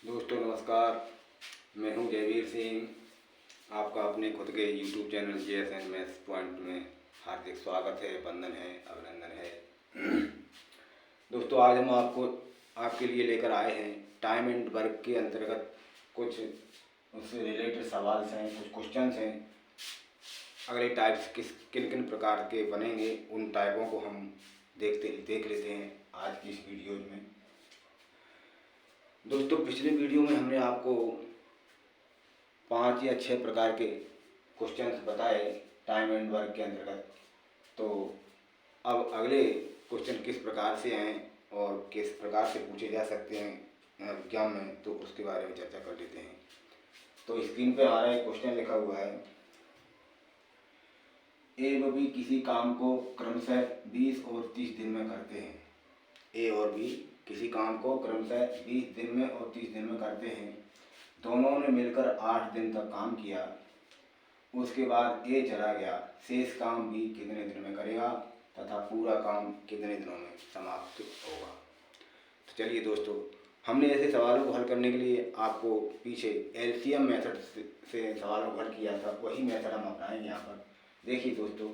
दोस्तों नमस्कार। मैं हूं जयवीर सिंह। आपका अपने खुद के YouTube channel JSN maths point में हार्दिक स्वागत है, वंदन है, अभिनंदन है। दोस्तों आज हम आपके लिए लेकर आए हैं टाइम एंड वर्क के अंतर्गत कुछ उससे रिलेटेड सवाल हैं, कुछ क्वेश्चंस हैं। अगले टाइप्स किन किन प्रकार के बनेंगे उन टाइपों को हम देख लेते हैं आज की इस वीडियो में। दोस्तों पिछले वीडियो में हमने आपको 5 या 6 प्रकार के क्वेश्चंस बताए टाइम एंड वर्क के अंतर्गत। तो अब अगले क्वेश्चन किस प्रकार से हैं और किस प्रकार से पूछे जा सकते हैं एग्जाम में, तो उसके बारे में चर्चा कर लेते हैं। तो स्क्रीन पे हमारा एक क्वेश्चन लिखा हुआ है, ए व बी किसी काम को क्रमशः 20 और 30 दिन में करते हैं। ए और बी किसी काम को क्रमशः 20 दिन में और 30 दिन में करते हैं। दोनों ने मिलकर 8 दिन तक काम किया। उसके बाद ए चला गया। शेष काम बी कितने दिन में करेगा तथा पूरा काम कितने दिनों में समाप्त होगा। तो चलिए दोस्तों, हमने ऐसे सवालों को हल करने के लिए आपको पीछे एलसीएम मेथड से सवालों को हल किया था, वही मेथड हम अपनाएंगे यहाँ पर। देखिए दोस्तों,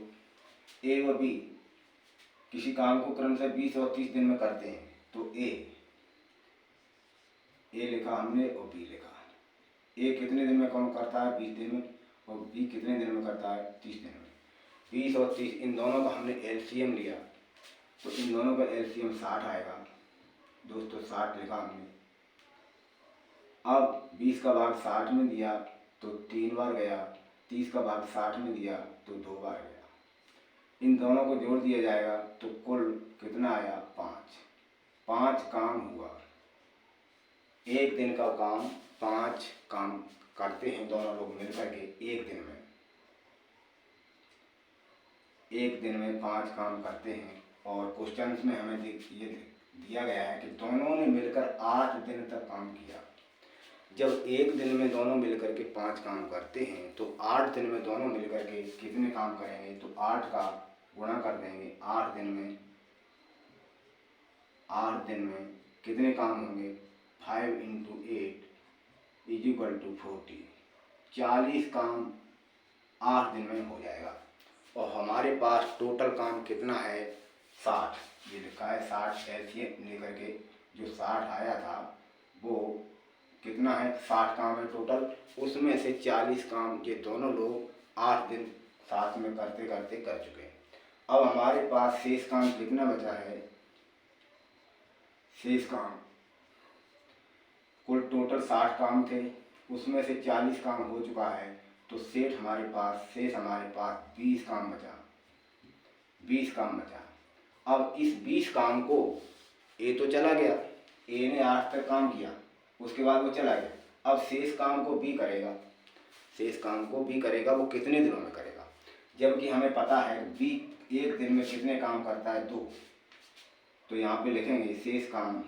ए व बी किसी काम को क्रमशः 20 और 30 दिन में करते हैं। तो ए लिखा हमने और बी लिखा। ए कितने दिन में काम करता है? 20 दिन में। और बी कितने दिन में करता है? 30 दिन में। 20 और 30 इन दोनों का हमने एलसीएम लिया, तो इन दोनों का एलसीएम 60 आएगा। दोस्तों 60 लिखा हमने। अब 20 का भाग 60 में दिया तो 3 बार गया। 30 का भाग 60 में दिया तो 2 बार गया। इन दोनों को जोड़ दिया जाएगा तो कुल कितना आया? 5 काम हुआ। एक दिन का काम 5 काम करते हैं दोनों लोग मिलकर के एक दिन में। एक दिन में 5 काम करते हैं और क्वेश्चन में हमें ये दिया गया है कि दोनों ने मिलकर 8 दिन तक काम किया। जब एक दिन में दोनों मिलकर के 5 काम करते हैं तो 8 दिन में दोनों मिलकर के कितने काम करेंगे? तो 8 का गुणा कर देंगे। 8 दिन में कितने काम होंगे? 5 × 8 = 40। 40 काम 8 दिन में हो जाएगा। और हमारे पास टोटल काम कितना है? 60। ये लिखा है 60 एलसीएम लेकर के जो 60 आया था वो कितना है? 60 काम है टोटल। उसमें से 40 काम ये दोनों लोग 8 दिन साथ में करते करते कर चुके हैं। अब हमारे पास शेष काम कितना बचा है? शेष काम कुल टोटल 60 काम थे, उसमें से 40 काम हो चुका है, तो शेष हमारे पास 20 काम बचा। 20 काम बचा। अब इस 20 काम को ए तो चला गया, ए ने 8 तक काम किया, उसके बाद वो चला गया। अब शेष काम को बी करेगा। वो कितने दिनों में करेगा? जबकि हमें पता है बी एक दिन में कितने काम करता है? 2। तो यहाँ पे लिखेंगे शेष काम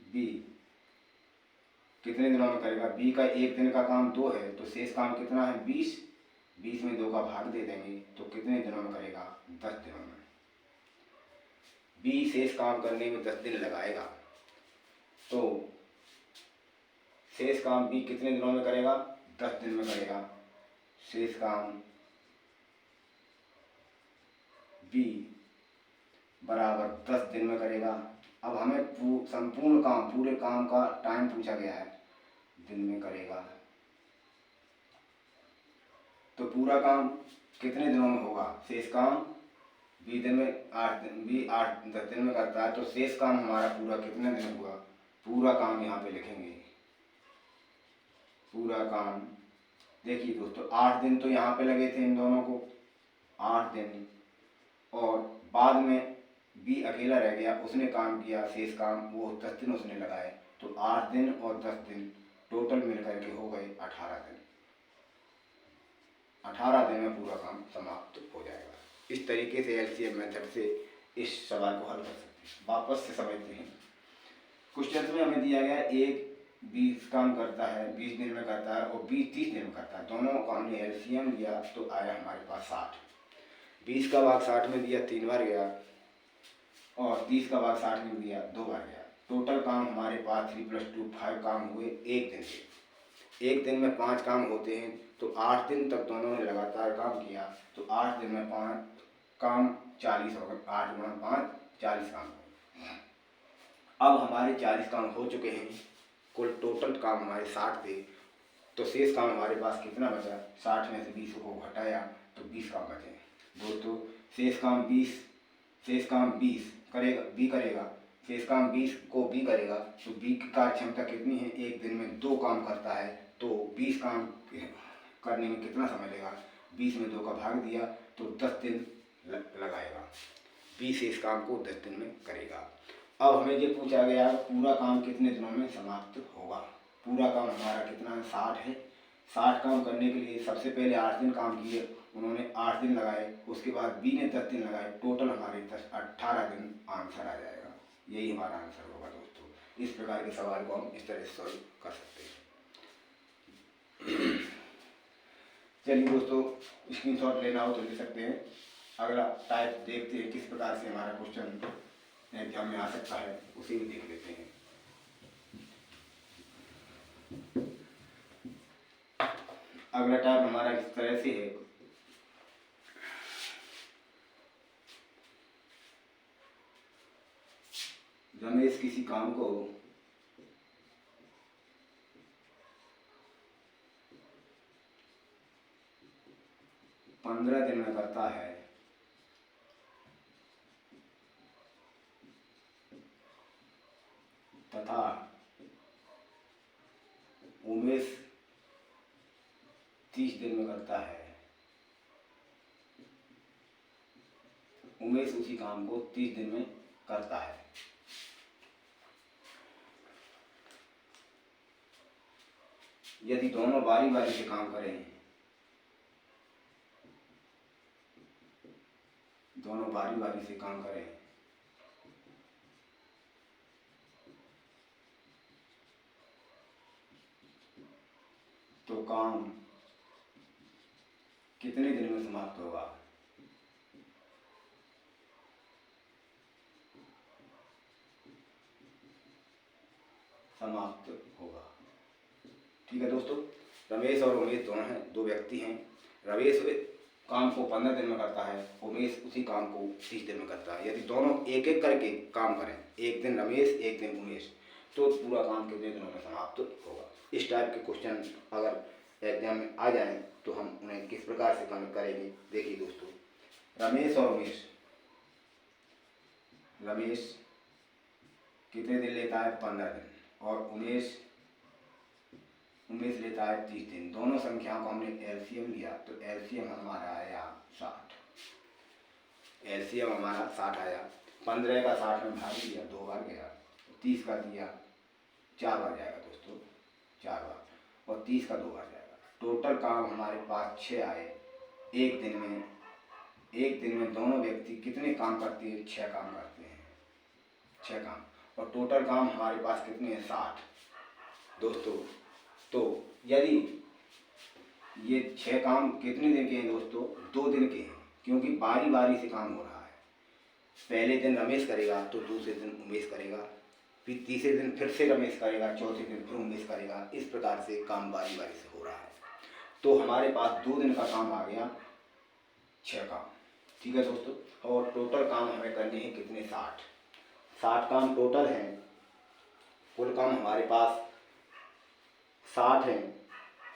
बी कितने दिनों में करेगा। बी का एक दिन का काम 2 है, तो शेष काम कितना है? 20। 20 में 2 का भाग दे देंगे तो कितने दिनों में करेगा? 10 दिनों में। बी शेष काम करने में 10 दिन लगाएगा, तो शेष काम बी कितने दिनों में करेगा? 10 दिन में करेगा। शेष काम बी बराबर 10 दिन में करेगा। अब हमें पूरे काम का टाइम पूछा गया है, दिन में करेगा। तो पूरा काम कितने दिनों में होगा? शेष काम बी 10 दिन में करता है, तो शेष काम हमारा पूरा कितने दिन हुआ? पूरा काम यहाँ पे लिखेंगे। पूरा काम देखिए दोस्तों, 8 दिन तो यहाँ पे लगे थे इन दोनों को, 8 दिन। और बाद में बी अकेला रह गया, उसने काम किया शेष काम, वो 10 दिन उसने लगाए। तो 8 दिन और 10 दिन टोटल मिलकर के हो गए 18 दिन। 18 दिन में पूरा काम समाप्त हो जाएगा। इस तरीके से एलसीएम मेथड से इस सवाल को हल कर सकते हैं। वापस से समझते हैं। क्वेश्चन में हमें दिया गया एक 20 काम करता है, 20 दिन में करता है, और 20 30 दिन में करता है। दोनों का हमने एलसीएम लिया तो आया हमारे पास 60। 20 का भाग 60 में दिया 3 बार गया, और 30 का भाग 60 में दिया 2 बार गया। टोटल काम हमारे पास 3 + 2 5 काम हुए एक दिन के। एक दिन में 5 काम होते हैं, तो 8 दिन तक दोनों ने लगातार काम किया, तो 8 दिन में 5 काम 40 हो गए। 8 × 5 40 काम हो गए। अब हमारे 40 काम हो चुके हैं, कुल टोटल काम हमारे 60 थे, तो शेष काम हमारे पास कितना बचा? 60 में से 20 को घटाया तो 20 काम बचे। दोस्तों शेष काम 20 करेगा, बी करेगा, शेष काम 20 को बी करेगा, तो बी की कार्य क्षमता कितनी है? एक दिन में 2 काम करता है, तो 20 काम करने में कितना समय लेगा? 20 में 2 का भाग दिया तो 10 दिन लगाएगा। 20 शेष काम को 10 दिन में करेगा। अब हमें ये पूछा गया पूरा काम कितने दिनों में समाप्त होगा। पूरा काम हमारा कितना है? 60 है। 60 काम करने के लिए सबसे पहले 8 दिन काम किए, उन्होंने 8 दिन लगाए, उसके बाद बी ने 10 दिन लगाए, टोटल हमारे 18 दिन आंसर आ जाएगा। यही हमारा आंसर होगा दोस्तों। इस प्रकार के सवाल को हम इस तरह से सॉल्व कर सकते हैं। चलिए दोस्तों, स्क्रीनशॉट लेना हो तो ले सकते हैं। अगला टाइप देखते हैं किस प्रकार से हमारा क्वेश्चन एग्जाम में आ सकता है, उसे भी देख लेते हैं। अगला टाइप हमारा इस तरह से है, रमेश किसी काम को 15 दिन में करता है तथा उमेश 30 दिन में करता है। उमेश उसी काम को 30 दिन में करता है। यदि दोनों बारी बारी से काम करें, दोनों बारी बारी से काम करें, तो काम कितने दिन में समाप्त होगा? समाप्त होगा। ठीक है दोस्तों, रमेश और उमेश दोनों हैं, 2 व्यक्ति हैं। रमेश काम को 15 दिन में करता है, उमेश उसी काम को 30 दिन में करता है। यदि दोनों एक एक करके काम करें, एक दिन रमेश एक दिन उमेश, तो पूरा काम कितने दिनों में समाप्त होगा। इस टाइप के क्वेश्चन अगर एग्जाम में आ जाएं तो हम उन्हें किस प्रकार से काम करेंगे। देखिए दोस्तों, रमेश और उमेश, रमेश कितने दिन लेता है? 15 दिन। और उमेश लेता है 30 दिन। दोनों संख्याओं को हमने एलसीएम लिया, तो एलसीएम हमारा आया 60। एलसीएम हमारा 60 आया। 15 का 60 में भाग दिया, 2 बार गया। 30 का दिया, 4 बार जाएगा दोस्तों, 4 बार। और 30 का 2 बार जाएगा। टोटल काम हमारे पास 6 आए एक दिन में। एक दिन में दोनों व्यक्ति कितने काम करते हैं? 6 काम करते हैं, 6 काम। और टोटल काम हमारे पास कितने हैं? 60 दोस्तों। तो यदि ये 6 काम कितने दिन के हैं दोस्तों? 2 दिन के हैं, क्योंकि बारी बारी से काम हो रहा है। पहले दिन रमेश करेगा तो दूसरे दिन उमेश करेगा, फिर तीसरे दिन फिर से रमेश करेगा, चौथे दिन फिर उमेश करेगा। इस प्रकार से काम बारी बारी से हो रहा है। तो हमारे पास 2 दिन का काम आ गया, 6 काम। ठीक है दोस्तों। और टोटल काम हमें करने हैं कितने? 60 काम टोटल हैं। कुल काम हमारे पास 60 हैं,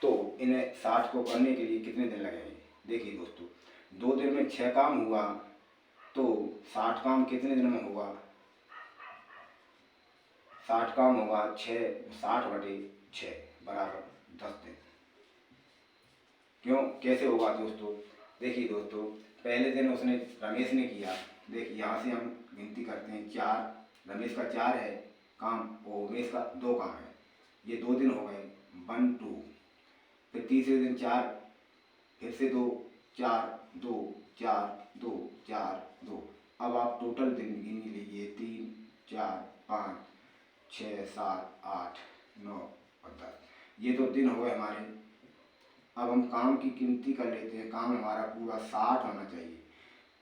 तो इन्हें 60 को करने के लिए कितने दिन लगेंगे? देखिए दोस्तों, 2 दिन में 6 काम हुआ, तो 60 काम कितने दिन में होगा? 60 काम होगा 60/6 बराबर 10 दिन। क्यों, कैसे होगा दोस्तों? देखिए दोस्तों, पहले दिन उसने रमेश ने किया। देखिए यहाँ से हम गिनती करते हैं, 4 रमेश का 4 है काम और उमेश का 2 काम है। ये 2 दिन हो गए, 1 2। फिर तीसरे दिन 4, फिर से 2 4 2 4 2 4 2। अब आप टोटल दिन गिन लीजिए, 3 4 5 6 7 8 9 और 10। ये तो दिन हो गए हमारे। अब हम काम की गिनती कर लेते हैं। काम हमारा पूरा 60 होना चाहिए।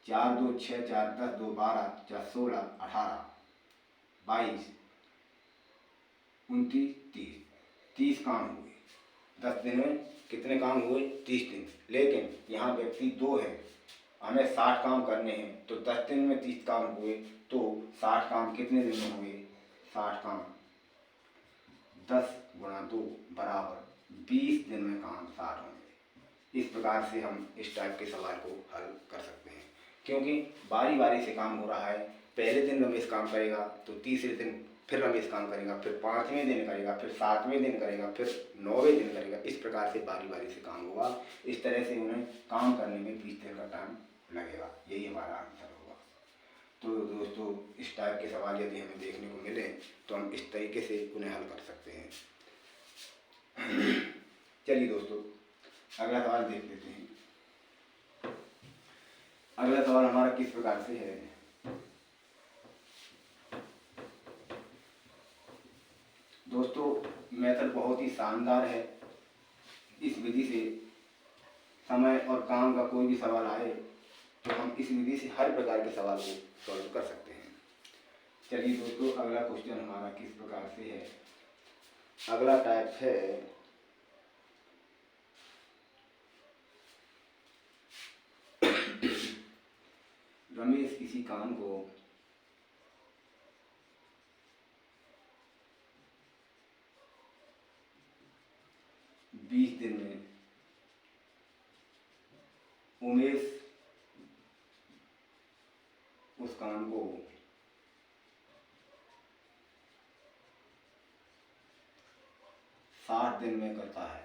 4 2 6 4 10 2 12 4 16 18 22 29, 30, 30 काम हुए। 10 दिन में कितने काम हुए? 30 दिन। लेकिन यहाँ व्यक्ति 2 है, हमें 60 काम करने हैं, तो 10 दिन में 30 काम हुए, तो 60 काम कितने दिन में हुए? 60 काम 10 गुणा 2 बराबर 20 दिन में काम 60 होंगे। इस प्रकार से हम इस टाइप के सवाल को हल कर सकते हैं, क्योंकि बारी बारी से काम हो रहा है। पहले दिन रमेश काम करेगा, तो तीसरे दिन फिर रमेश काम करेगा, फिर 5वें दिन करेगा, फिर 7वें दिन करेगा, फिर 9वें दिन करेगा। इस प्रकार से बारी बारी से काम होगा। इस तरह से उन्हें काम करने में 20 दिन का टाइम लगेगा। यही हमारा आंसर होगा। तो दोस्तों, इस टाइप के सवाल यदि हमें देखने को मिले तो हम इस तरीके से उन्हें हल कर सकते हैं। चलिए दोस्तों, अगला सवाल देख लेते हैं। अगला सवाल हमारा किस प्रकार से है? दोस्तों, मेथड बहुत ही शानदार है। इस विधि से समय और काम का कोई भी सवाल आए तो हम इस विधि से हर प्रकार के सवाल को सॉल्व कर सकते हैं। चलिए दोस्तों, अगला क्वेश्चन हमारा किस प्रकार से है? अगला टाइप है रमेश किसी काम को बीस दिन में उमेश उस काम को 60 दिन में करता है।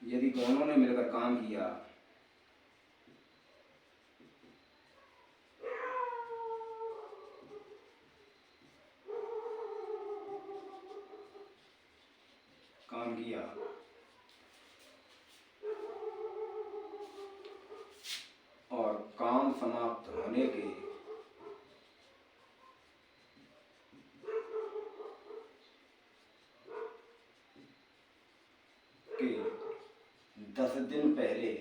यदि दोनों ने मिलकर काम किया और काम समाप्त होने के 10 दिन पहले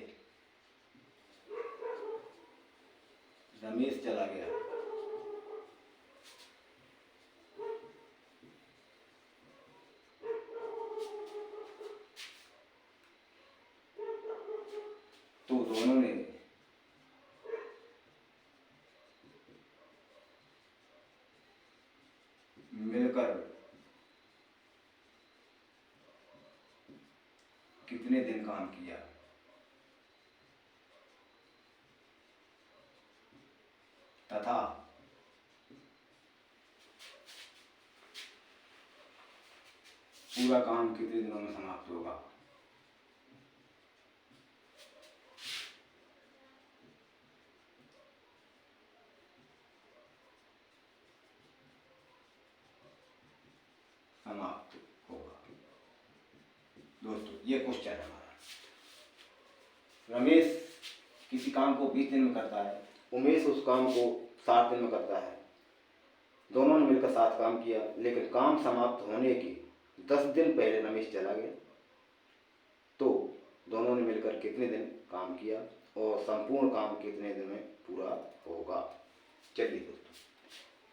रमेश चला गया, तो दोनों ने मिलकर कितने दिन काम किया? तथा पूरा काम कितने दिनों में समाप्त होगा? समाप्त होगा। दोस्तों, ये क्वेश्चन है हमारा। रमेश किसी काम को 20 दिन में करता है, उमेश उस काम को 60 दिन में करता है। दोनों ने मिलकर 7 काम किया, लेकिन काम समाप्त होने के 10 दिन पहले रमेश चला गया। तो दोनों ने मिलकर कितने दिन काम किया और संपूर्ण काम कितने दिन में पूरा होगा? चलिए दोस्तों,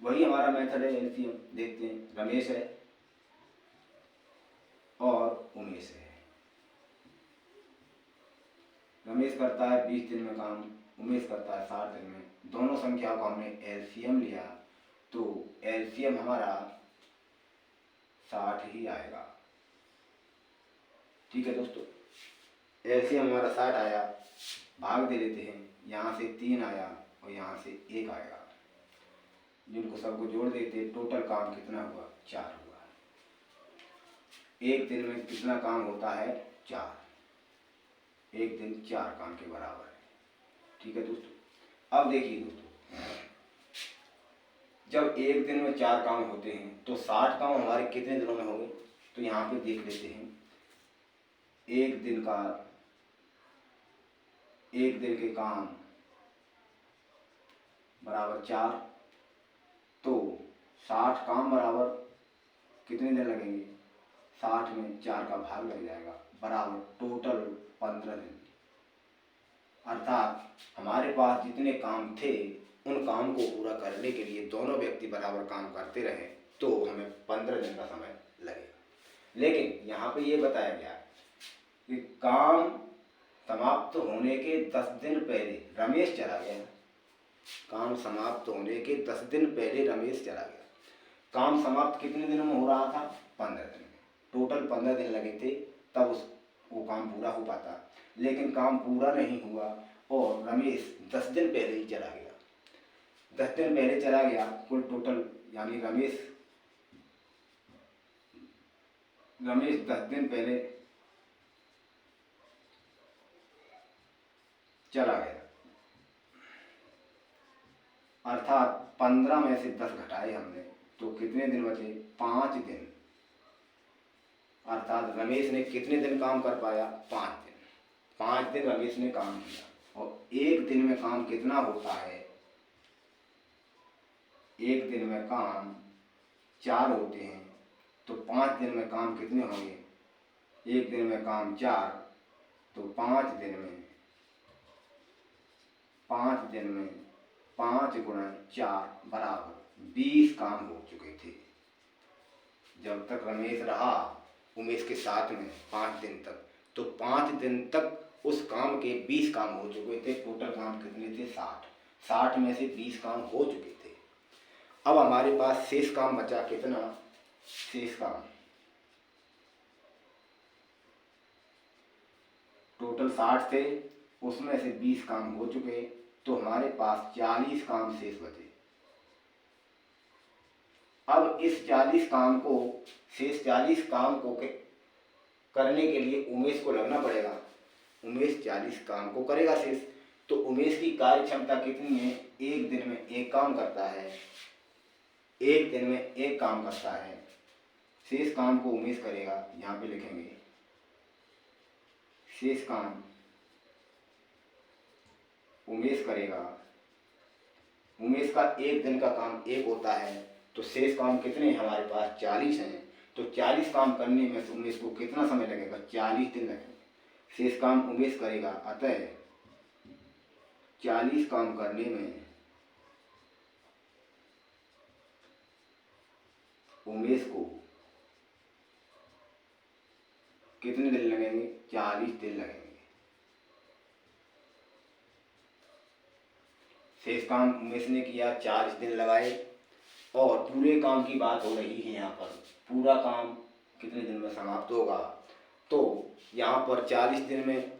वही हमारा मेथड है। एलसीएम देखते हैं। रमेश है और उमेश है। रमेश करता है 20 दिन में काम, उमेश करता है 60 दिन में। दोनों संख्याओं को हमने एलसीएम लिया, तो एलसीएम हमारा 60 ही आएगा। ठीक है दोस्तों, एलसीएम हमारा 60 आया, भाग दे लेते हैं। यहाँ से 3 आया और यहाँ से 1 आएगा, जिनको सबको जोड़ देते हैं। टोटल काम कितना हुआ? 4 हुआ। एक दिन में कितना काम होता है? 4। एक दिन 4 काम के बराबर है। ठीक है दोस्तों, अब देखिए दोस्तों, जब एक दिन में 4 काम होते हैं तो 60 काम हमारे कितने दिनों में होंगे? तो यहाँ पे देख लेते हैं। एक दिन के काम बराबर 4, तो 60 काम बराबर कितने दिन लगेंगे? 60 में 4 का भाग लग जाएगा, बराबर टोटल 15 दिन। अर्थात हमारे पास जितने काम थे उन काम को पूरा करने के लिए दोनों व्यक्ति बराबर काम करते रहे तो हमें 15 दिन का समय लगेगा। लेकिन यहाँ पे ये बताया गया कि काम समाप्त होने के 10 दिन पहले रमेश चला गया। काम समाप्त होने के 10 दिन पहले रमेश चला गया। काम समाप्त कितने दिनों में हो रहा था? 15 दिन में। टोटल 15 दिन लगे थे तब वो काम पूरा हो पाता, लेकिन काम पूरा नहीं हुआ और रमेश 10 दिन पहले ही चला गया। 10 दिन पहले चला गया, कुल टोटल यानी रमेश 10 दिन पहले चला गया। अर्थात 15 में से 10 घटाए हमने तो कितने दिन बचे? 5 दिन। अर्थात रमेश ने कितने दिन काम कर पाया? 5 दिन। 5 दिन रमेश ने काम किया और एक दिन में काम कितना होता है? एक दिन में काम 4 होते हैं तो 5 दिन में काम कितने होंगे? एक दिन में काम 4 तो 5 दिन में 5 गुणा 4 बराबर 20 काम हो चुके थे। जब तक रमेश रहा उमेश के साथ में 5 दिन तक, तो 5 दिन तक उस काम के 20 काम हो चुके थे। टोटल काम कितने थे? 60। 60 में से 20 काम हो चुके थे। अब हमारे पास शेष काम बचा कितना? शेष काम टोटल 60 थे, उसमें से 20 काम हो चुके तो हमारे पास 40 काम शेष बचे। अब इस 40 काम को शेष 40 काम को करने के लिए उमेश को लगना पड़ेगा। उमेश 40 काम को करेगा शेष, तो उमेश की कार्य क्षमता कितनी है? एक दिन में एक काम करता है। एक दिन में एक काम करता है। शेष काम को उमेश करेगा, यहाँ पे लिखेंगे शेष काम उमेश करेगा। उमेश का एक दिन का काम एक होता है तो शेष काम कितने हमारे पास? 40 हैं। तो 40 काम करने में उमेश को कितना समय लगेगा? 40 दिन लगेंगे। शेष काम उमेश करेगा, अतः 40 काम करने में उमेश को कितने दिन लगेंगे? 40 दिन लगेंगे। शेष काम उमेश ने किया, 40 दिन लगाए और पूरे काम की बात हो रही है। यहाँ पर पूरा काम कितने दिन में समाप्त होगा? तो यहाँ पर 40 दिन में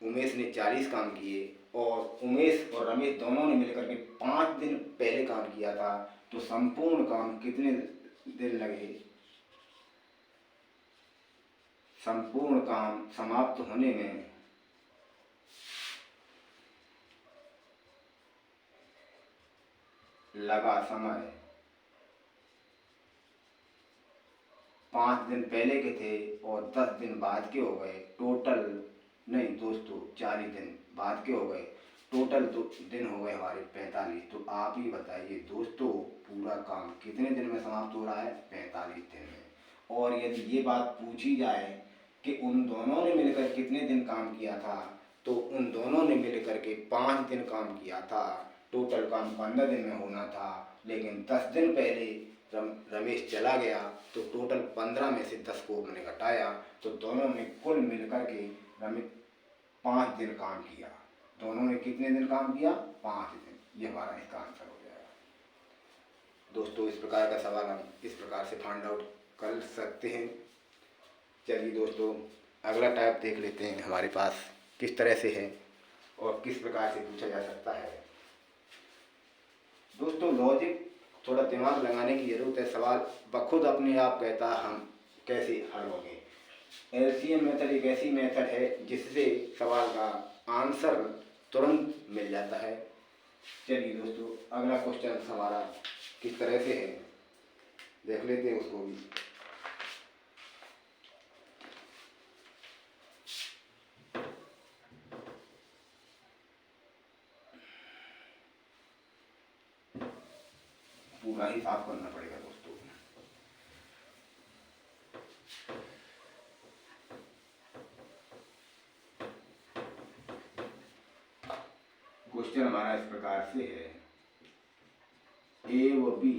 उमेश ने 40 काम किए और उमेश और रमेश दोनों ने मिलकर के 5 दिन पहले काम किया था, तो संपूर्ण काम कितने दिन लगे? संपूर्ण काम समाप्त होने में लगा समय 5 दिन पहले के थे और 10 दिन बाद के हो गए। टोटल नहीं दोस्तों, 40 दिन बाद के हो गए। टोटल दिन हो गए हमारे 45। तो आप ही बताइए दोस्तों, पूरा काम कितने दिन में समाप्त हो रहा है? 45 दिन में। और यदि ये बात पूछी जाए कि उन दोनों ने मिलकर कितने दिन काम किया था, तो उन दोनों ने मिलकर के 5 दिन काम किया था। टोटल काम 15 दिन में होना था, लेकिन 10 दिन पहले रमेश चला गया तो टोटल 15 में से 10 को उन्होंने घटाया तो दोनों ने कुल मिलकर के रमेश 5 दिन काम किया। दोनों ने कितने दिन काम किया? 5 दिन। ये हमारा इसका आंसर हो जाएगा। दोस्तों, इस प्रकार का सवाल हम इस प्रकार से फाइंड आउट कर सकते हैं। चलिए दोस्तों, अगला टाइप देख लेते हैं हमारे पास किस तरह से है और किस प्रकार से पूछा जा सकता है। दोस्तों, लॉजिक थोड़ा दिमाग लगाने की ज़रूरत है। सवाल बखुद अपने आप कहता हम कैसे हल होंगे। एलसीएम मेथड एक ऐसी मेथड है जिससे सवाल का आंसर तुरंत मिल जाता है। चलिए दोस्तों, अगला क्वेश्चन हमारा किस तरह से है देख लेते हैं उसको भी। पूरा ही साफ करना पड़ेगा दोस्तों। क्वेश्चन हमारा इस प्रकार से है, ए व बी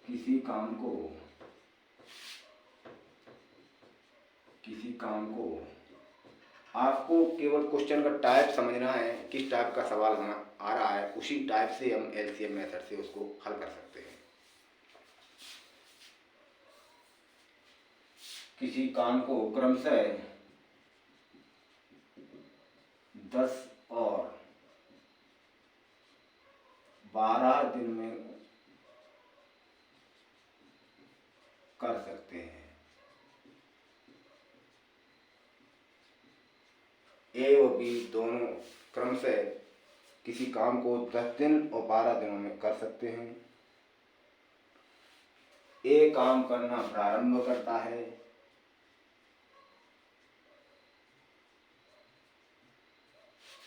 किसी काम को आपको केवल क्वेश्चन का टाइप समझना है, किस टाइप का सवाल आ रहा है, उसी टाइप से हम एलसीएम मेथड से उसको हल कर सकते हैं। किसी काम को क्रमशः 10 और 12 दिन में कर सकते हैं। ए और बी दोनों क्रमशः किसी काम को 10 दिन और 12 दिनों में कर सकते हैं। ए काम करना प्रारंभ करता है,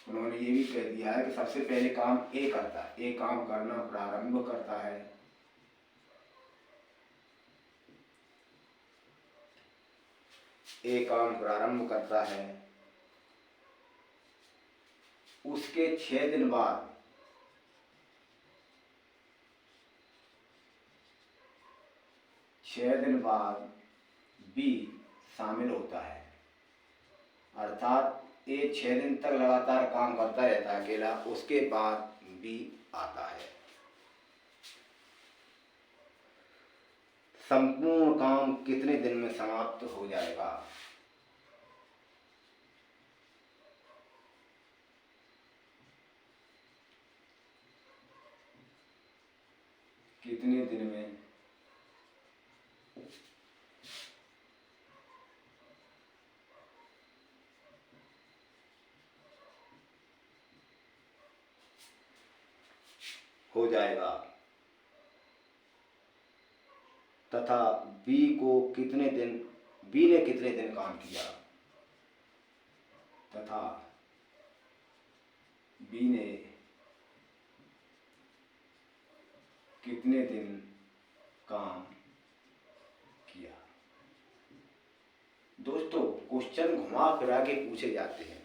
उन्होंने ये भी कह दिया है कि सबसे पहले काम ए करता है, ए काम करना प्रारंभ करता है। ए काम प्रारंभ करता है, उसके 6 दिन बाद बी शामिल होता है, अर्थात ए 6 दिन तक लगातार काम करता रहता है अकेला, उसके बाद बी आता है। संपूर्ण काम कितने दिन में समाप्त हो जाएगा? कितने दिन में हो जाएगा, तथा बी ने कितने दिन काम किया, तथा बी ने कितने दिन काम किया। दोस्तों, क्वेश्चन घुमा फिरा के पूछे जाते हैं,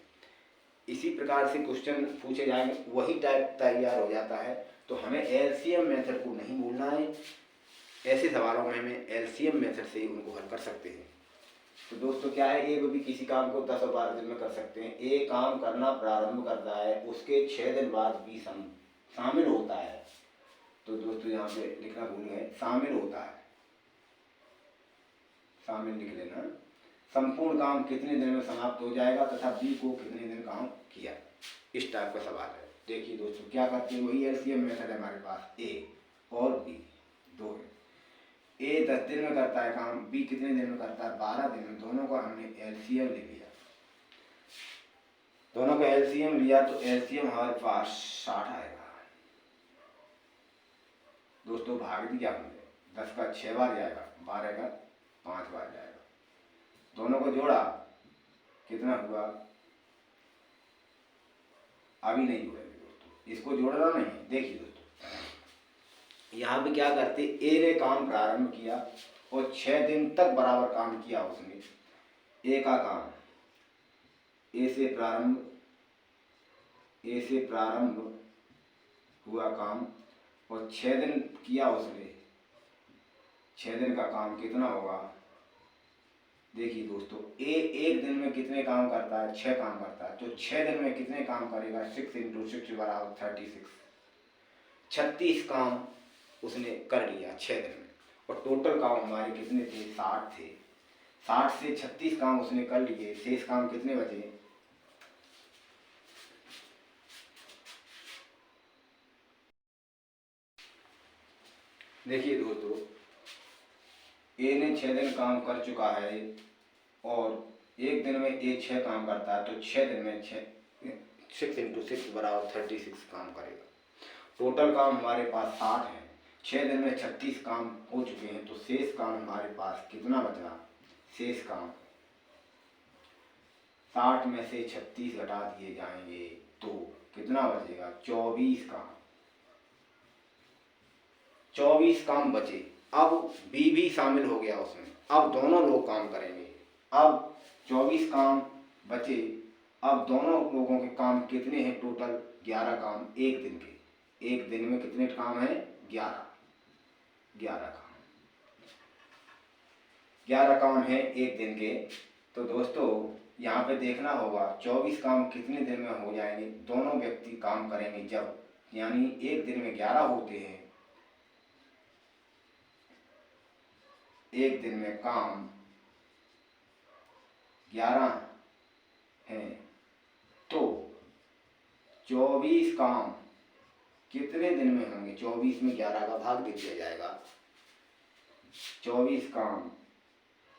इसी प्रकार से क्वेश्चन पूछे जाएंगे, वही टाइप तैयार हो जाता है। तो हमें एलसीएम मेथड को नहीं भूलना है, ऐसे सवालों में हमें एलसीएम मेथड से ही उनको हल कर सकते हैं। तो दोस्तों क्या है, ए भी किसी काम को 10 और 12 दिन में कर सकते हैं। ए काम करना प्रारंभ करता है, उसके 6 दिन बाद बी शामिल होता है। तो दोस्तों यहाँ पे लिखना भूल गए, शामिल होता है, शामिल लिख लेना। संपूर्ण काम कितने दिन में समाप्त हो जाएगा तथा बी को कितने दिन काम किया, इस टाइप का सवाल है। देखिए दोस्तों क्या करते हैं, वही एलसीएम मेथड है हमारे पास, ए और बी दो है। ए 10 दिन में करता है काम, बी कितने दिन में करता है, 12 दिन में। दोनों का हमने एलसीएम ले लिया, दोनों का एलसीएम लिया तो एलसीएम हमारे पास 60 आएगा। दोस्तों भाग दिया हमने, 10 का 6 बार जाएगा, 12 का 5 बार जाएगा। दोनों को जोड़ा, कितना हुआ, अभी नहीं जोड़ेंगे दोस्तों, इसको जोड़ना नहीं। देखिए दोस्तों यहाँ पे क्या करते, ए ने काम प्रारंभ किया और 6 दिन तक बराबर काम किया उसने। ए का काम, ए से प्रारंभ हुआ काम और 6 दिन किया उसने। 6 दिन का काम कितना होगा, देखिए दोस्तों ए एक दिन में कितने काम करता है, 6 काम करता है। तो 6 दिन में कितने काम करेगा, 6 × 6 बराबर 36, 36 काम उसने कर लिया 6 दिन में। और टोटल काम हमारे कितने थे, 60 थे। 60 से 36 काम उसने कर लिए, शेष काम कितने बचे, देखिए दोस्तों ए ने 6 दिन काम कर चुका है और एक दिन में ए 6 काम करता है, तो 6 दिन में 6 × 6 बराबर 36 काम करेगा। टोटल काम हमारे पास 60 है, 6 दिन में 36 काम हो चुके हैं, तो शेष काम हमारे पास कितना बचा, शेष काम 60 में से 36 घटा दिए जाएंगे तो कितना बचेगा, 24 काम। 24 काम बचे। अब बी भी शामिल हो गया उसमें, अब दोनों लोग काम करेंगे। अब 24 काम बचे, अब दोनों लोगों के काम कितने हैं टोटल? 11 काम एक दिन के। एक दिन में कितने काम हैं? 11 काम। 11 काम है एक दिन के। तो दोस्तों यहाँ पे देखना होगा 24 काम कितने दिन में हो जाएंगे। दोनों व्यक्ति काम करेंगे जब, यानी एक दिन में 11 होते हैं, एक दिन में काम 11 हैं, तो 24 काम कितने दिन में होंगे? 24 में 11 का भाग दे दिया जाएगा। 24 काम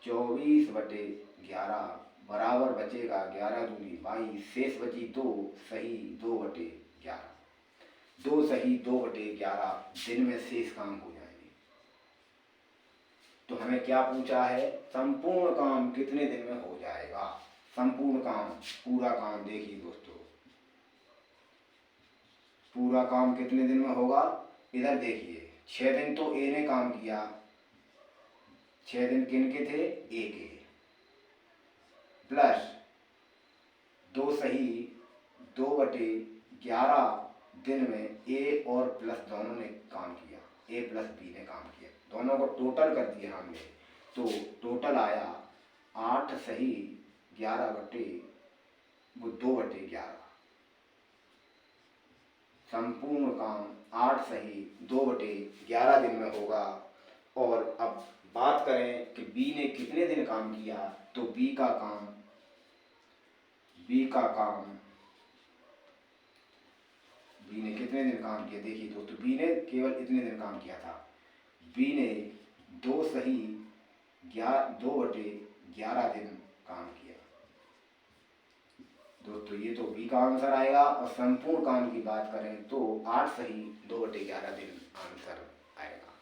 24/11 बराबर बचेगा 11 दूनी 22, शेष बची 2 सही 2/11। 2 सही 2/11 दिन में शेष काम हो जाएंगे। तो हमें क्या पूछा है? संपूर्ण काम कितने दिन में हो जाएगा। संपूर्ण काम, पूरा काम देखिए दोस्तों, पूरा काम कितने दिन में होगा? इधर देखिए 6 दिन तो ए ने काम किया। 6 दिन किन के थे? ए के। प्लस 2 सही 2/11 दिन में ए और प्लस दोनों ने काम किया। ए प्लस बी ने काम किया, दोनों को टोटल कर दिया हमने। तो टोटल आया 8 सही 2/11। संपूर्ण काम 8 सही 2/11 दिन में होगा। और अब बात करें कि बी ने कितने दिन काम किया, तो बी का काम बी ने कितने दिन काम किया? देखिए दोस्तों, बी ने केवल इतने दिन काम किया था। बी ने 2 सही 2/11 दिन काम किया। दोस्तों ये तो बी का आंसर आएगा। और संपूर्ण काम की बात करें तो 8 सही 2/11 दिन आंसर आएगा।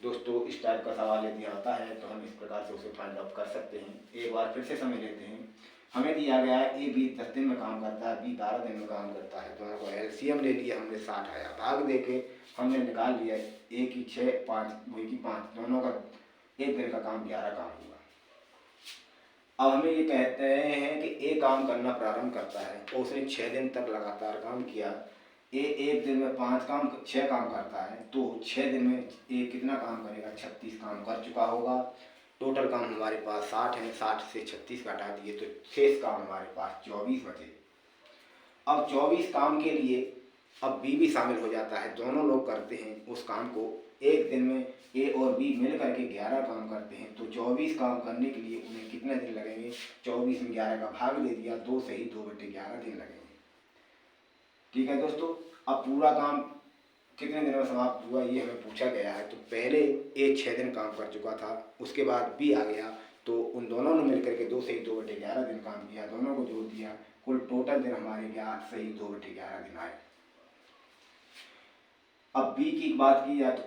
दोस्तों इस टाइप का सवाल यदि आता है तो हम इस प्रकार से उसे फाइंड आउट कर सकते हैं। एक बार फिर से समझ लेते हैं। हमें दिया गया है ए बी 10 दिन में काम करता है, बी 12 दिन में काम करता है। दोनों को एलसीएम ले लिया हमने, 60 आया। भाग दे के हमने निकाल लिया ए की 6 5 बी की 5, दोनों का एक दिन का काम 11 काम हुआ। अब हमें ये कहते हैं कि ए काम करना प्रारंभ करता है और उसने 6 दिन तक लगातार काम किया। ए एक दिन में 6 काम करता है, तो 6 दिन में ए कितना काम करेगा? 36 काम कर चुका होगा। टोटल काम हमारे पास 60 है, 60 से 36 घटा दिए तो शेष काम हमारे पास 24 बचे। अब 24 काम के लिए अब बी भी शामिल हो जाता है। दोनों लोग करते हैं उस काम को। एक दिन में ए और बी मिल करके 11 काम करते हैं, तो 24 काम करने के लिए उन्हें कितने दिन लगेंगे? 24 में 11 का भाग दे दिया, 2 सही 2/11 दिन लगेंगे। ठीक है दोस्तों, अब पूरा काम कितने दिन में समाप्त हुआ ये हमें पूछा गया है। तो पहले ए 6 दिन काम कर चुका था, उसके बाद बी आ गया, तो उन दोनों ने मिलकर के 2 सही 2/11 दिन काम किया। दोनों को जोड़ दिया, कुल टोटल दिन हमारे 8 सही 2/11 दिन आए। अब बी की बात की जाए तो